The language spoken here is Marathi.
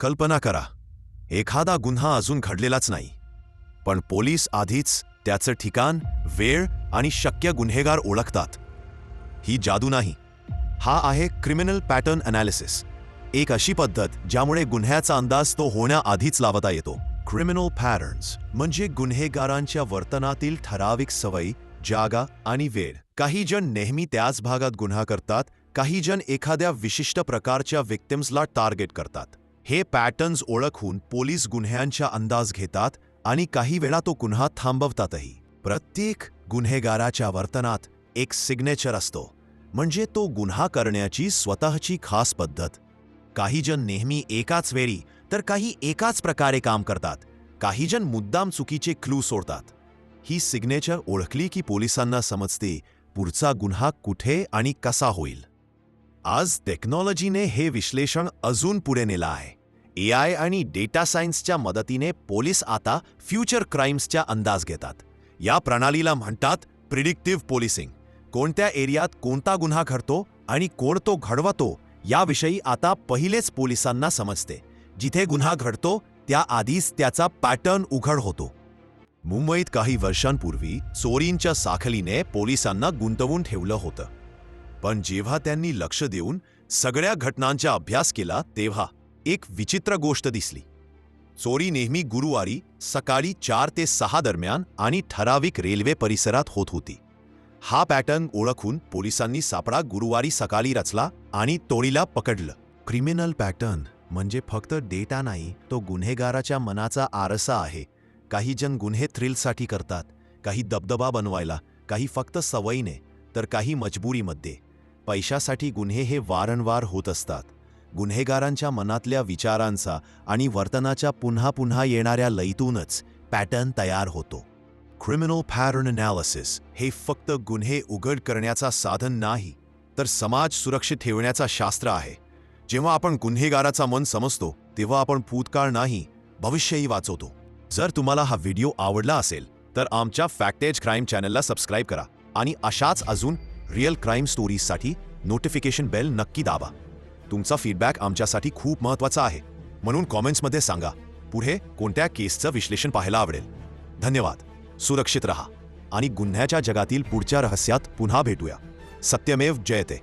कल्पना करा, एखादा गुन्हा अजून घडलेलाच नाही, पण पोलीस आधीच त्याचं ठिकाण, वेळ आणि शक्य गुन्हेगार ओळखतात. ही जादू नाही, हा आहे क्रिमिनल पॅटर्न ॲनालिसिस. एक अशी पद्धत ज्यामुळे गुन्ह्याचा अंदाज तो होण्याआधीच लावता येतो. क्रिमिनल पॅटर्न्स म्हणजे गुन्हेगारांच्या वर्तनातील ठराविक सवयी, जागा आणि वेळ. काही जण नेहमी त्याच भागात गुन्हा करतात, काही जण एखाद्या विशिष्ट प्रकारच्या विक्टिम्सला टार्गेट करतात. हे पॅटर्न्स ओळखून पोलीस गुन्ह्यांचा अंदाज घेतात आणि काही वेळा तो गुन्हा थांबवतातही. प्रत्येक गुन्हेगाराच्या वर्तनात एक सिग्नेचर असतो, म्हणजे तो गुन्हा करण्याची स्वतःची खास पद्धत. काही जण नेहमी एकाच वेळी तर काही एकाच प्रकारे काम करतात, काही जण मुद्दाम चुकीचे क्लू सोडतात. ही सिग्नेचर ओळखली की पोलिसांना समजते पुढचा गुन्हा कुठे आणि कसा होईल. आज टेक्नॉलॉजीने हे विश्लेषण अजून पुढे नेलं आहे. AI आणि डेटा सायन्सच्या मदतीने पोलीस आता फ्युचर क्राईम्सचा अंदाज घेतात. या प्रणालीला म्हणतात प्रिडिक्टिव्ह पोलिसिंग. कोणत्या एरियात कोणता गुन्हा घडतो आणि कोण तो घडवतो याविषयी आता पहिलेच पोलिसांना समजते. जिथे गुन्हा घडतो त्याआधीच त्याचा पॅटर्न उघड होतो. मुंबईत काही वर्षांपूर्वी चोरींच्या साखळीने पोलिसांना गुंतवून ठेवलं होतं. पण जेव्हा त्यांनी लक्ष देऊन सगळ्या घटनांचा अभ्यास केला तेव्हा एक विचित्र गोष्ट दिसली. चोरी नेहमी गुरुवारी सकाळी 4 ते 6 दरम्यान आणि ठराविक रेल्वे परिसरात होत होती. हा पॅटर्न ओळखून पोलिसांनी सापळा गुरुवारी सकाळी रचला आणि तोडीला पकडलं. क्रिमिनल पॅटर्न म्हणजे फक्त डेटा नाही, तो गुन्हेगाराच्या मनाचा आरसा आहे. काही जण गुन्हे थ्रिलसाठी करतात, काही दबदबा बनवायला, काही फक्त सवयीने, तर काही मजबुरीमध्ये. पैशासाठी गुन्हे हे वारंवार होत असतात. गुन्हेगारांच्या मनातल्या विचारांचा आणि वर्तनाच्या पुन्हा पुन्हा येणाऱ्या लयीतूनच पॅटर्न तयार होतो. क्रिमिनल पॅटर्न ॲनालिसिस हे फक्त गुन्हे उघड करण्याचा साधन नाही, तर समाज सुरक्षित ठेवण्याचा शास्त्र आहे. जेव्हा आपण गुन्हेगाराचा मन समजतो तेव्हा आपण भूतकाळ नाही, भविष्यही वाचवतो. जर तुम्हाला हा व्हिडिओ आवडला असेल तर आमच्या फॅक्टेज क्राईम चॅनलला सबस्क्राईब करा आणि अशाच अजून रिअल क्राईम स्टोरीजसाठी नोटिफिकेशन बेल नक्की दाबा. तुमचा फीडबॅक आमच्यासाठी खूप महत्त्वाचा आहे, म्हणून कॉमेंट्समध्ये सांगा पुढे कोणत्या केसचं विश्लेषण पाहायला आवडेल. धन्यवाद. सुरक्षित रहा आणि गुन्ह्याच्या जगातील पुढच्या रहस्यात पुन्हा भेटूया. सत्यमेव जयते.